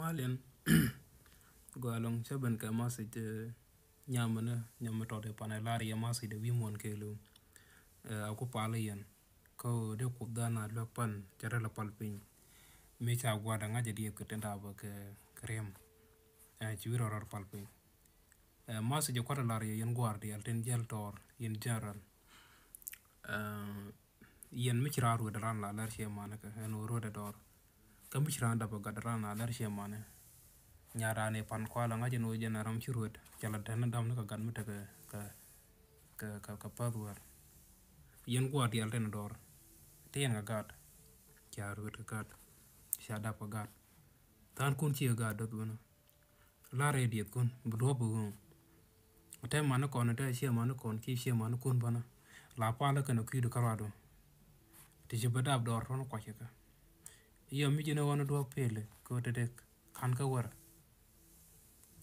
Malian Gualong Chaban Kamasi Yamana Yamato de Panelari Yamasi de Wimon Kelu Akupalian Ko de Kudana Lopan Jarela Palpin Mecha Guadanga jadi Kutenda Krem Chiviro Palpin Masi Jokoralari Yan Guardi Alten Tor in general Yen Michra with the Rana Larsia Manaka and Roda Dor Kamichranda Bagadran Larsia Mana Nyarane Panquala Najano Generam Churut Jalatana Damaka Ganmita Padwar Yen Guardi Altenador Tianga God Charut God Shadapa God Tan Kunchi God Dotuna La Radiat Kun Budobu Tem Manacon Shia Manacon Kishia Manacun Bana La Pala can accuse the Carado Tijabadab door from Quachaka. You meet no one to a pale, go to deck, can't go where.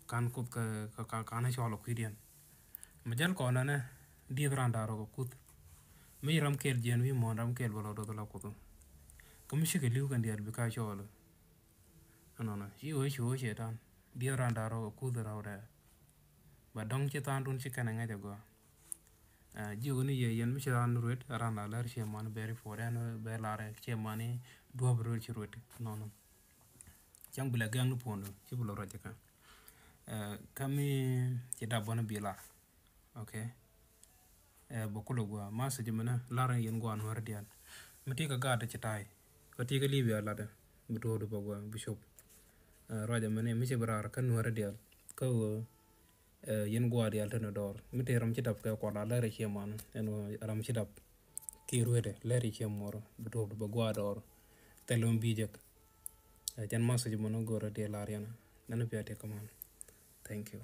Can't cook a carnage all of Gideon. Majan Conana, dear Randaro could. May ram kill Jenny Monram kill Volo the Locoto. Commissioner Luke and the Albicacholo. No, she was you done. Dear Randaro could out there. But don't you turn to chicken and go. Juguni yen Michiran root around a large man berry for an bellare chairmani do have rich root. No. Young Blagang Pondo, Chibulo Rajaka. Kami Jedabona Bila. Okay. Bokulogua, Master Jimena, Lara yen guan Hordian. Matika guard at Chitai. Katika Livia ladder, Buto Bogua, Bishop. Roger Mane, Michibra, can Hordial. Go. Yen guardi alternador mite ram ci dab ko la lere ci man en ram ci dab ki ruede lere ci moro bu ba guador telom bi jek jan message mono goro de la riana nana piate command. Thank you.